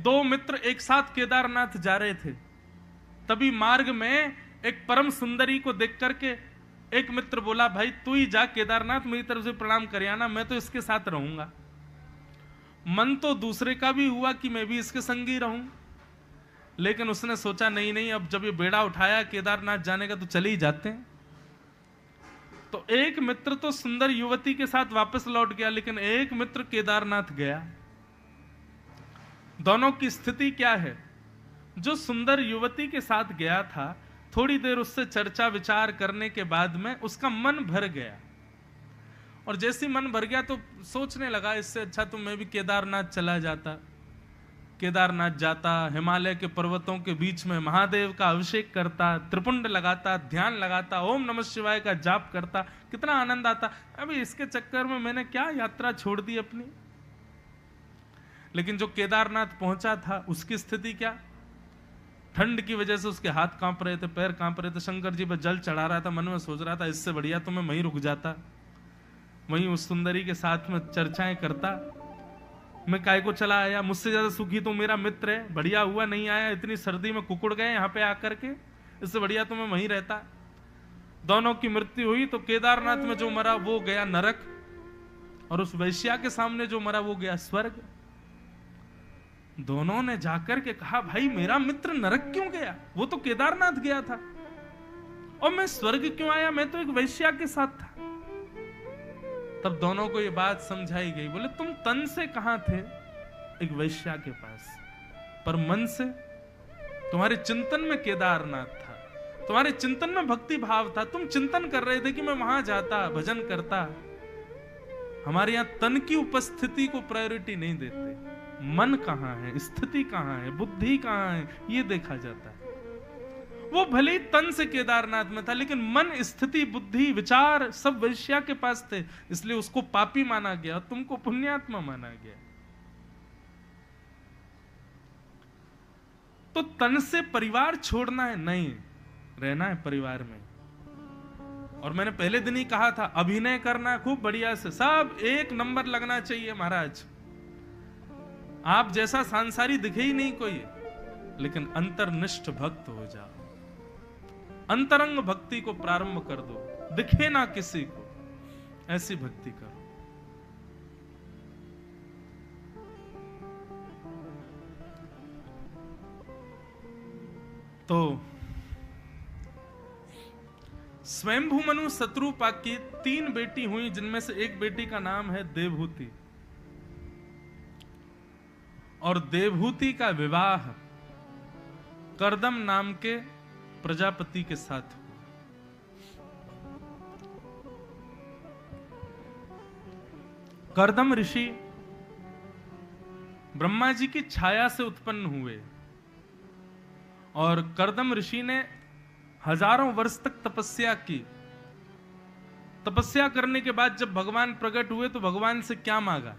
दो मित्र एक साथ केदारनाथ जा रहे थे। तभी मार्ग में एक परम सुंदरी को देख करके एक मित्र बोला, भाई तू ही जा केदारनाथ, मेरी तरफ से प्रणाम कर आना, मैं तो इसके साथ रहूंगा। मन तो दूसरे का भी हुआ कि मैं भी इसके संग ही रहूं, लेकिन उसने सोचा नहीं नहीं, अब जब ये बेड़ा उठाया केदारनाथ जाने का तो चले ही जाते हैं। तो एक मित्र तो सुंदर युवती के साथ वापस लौट गया, लेकिन एक मित्र केदारनाथ गया। दोनों की स्थिति क्या है? जो सुंदर युवती के साथ गया था, थोड़ी देर उससे चर्चा विचार करने के बाद में उसका मन भर गया, और जैसे मन भर गया तो सोचने लगा इससे अच्छा तो मैं भी केदारनाथ चला जाता। केदारनाथ जाता, हिमालय के पर्वतों के बीच में महादेव का अभिषेक करता, त्रिपुंड लगाता, ध्यान लगाता, ओम नमः शिवाय का जाप करता, कितना आनंद आता। अभी इसके चक्कर में मैंने क्या यात्रा छोड़ दी अपनी। लेकिन जो केदारनाथ पहुंचा था उसकी स्थिति क्या? ठंड की वजह से उसके हाथ कांप रहे थे, पैर कांप रहे थे, शंकर जी पर जल चढ़ा रहा था, मन में सोच रहा था इससे बढ़िया तो मैं वहीं रुक जाता, वहीं उस सुंदरी के साथ में चर्चाएं करता। मैं काय को चला आया, मुझसे ज्यादा सुखी तो मेरा मित्र है, बढ़िया हुआ नहीं आया, इतनी सर्दी में कुकुड़ गए यहाँ पे आकर के, इससे बढ़िया तो मैं वहीं रहता। दोनों की मृत्यु हुई तो केदारनाथ में जो मरा वो गया नरक, और उस वैश्या के सामने जो मरा वो गया स्वर्ग। दोनों ने जाकर के कहा, भाई मेरा मित्र नरक क्यों गया? वो तो केदारनाथ गया था, और मैं स्वर्ग क्यों आया? मैं तो एक वैश्या के साथ था। तब दोनों को ये बात समझाई गई। बोले तुम तन से कहां थे? एक वैश्या के पास, पर मन से तुम्हारे चिंतन में केदारनाथ था, तुम्हारे चिंतन में भक्ति भाव था। तुम चिंतन कर रहे थे कि मैं वहां जाता, भजन करता। हमारे यहां तन की उपस्थिति को प्रायोरिटी नहीं देते, मन कहां है, स्थिति कहां है, बुद्धि कहां है, ये देखा जाता है। वो भले ही तन से केदारनाथ में था, लेकिन मन, स्थिति, बुद्धि, विचार सब वैश्या के पास थे, इसलिए उसको पापी माना गया, तुमको पुण्यात्मा माना गया। तो तन से परिवार छोड़ना है नहीं, रहना है परिवार में। और मैंने पहले दिन ही कहा था, अभिनय करना खूब बढ़िया से, सब एक नंबर लगना चाहिए महाराज। आप जैसा सांसारी दिखे ही नहीं कोई, लेकिन अंतर्निष्ठ भक्त हो जाओ, अंतरंग भक्ति को प्रारंभ कर दो, दिखे ना किसी को, ऐसी भक्ति करो। तो स्वयंभू मनु शत्रुपा की 3 बेटी हुई, जिनमें से एक बेटी का नाम है देवहूति, और देवहूति का विवाह कर्दम नाम के प्रजापति के साथ हुआ। कर्दम ऋषि ब्रह्मा जी की छाया से उत्पन्न हुए, और कर्दम ऋषि ने हजारों वर्ष तक तपस्या की। तपस्या करने के बाद जब भगवान प्रकट हुए तो भगवान से क्या मांगा?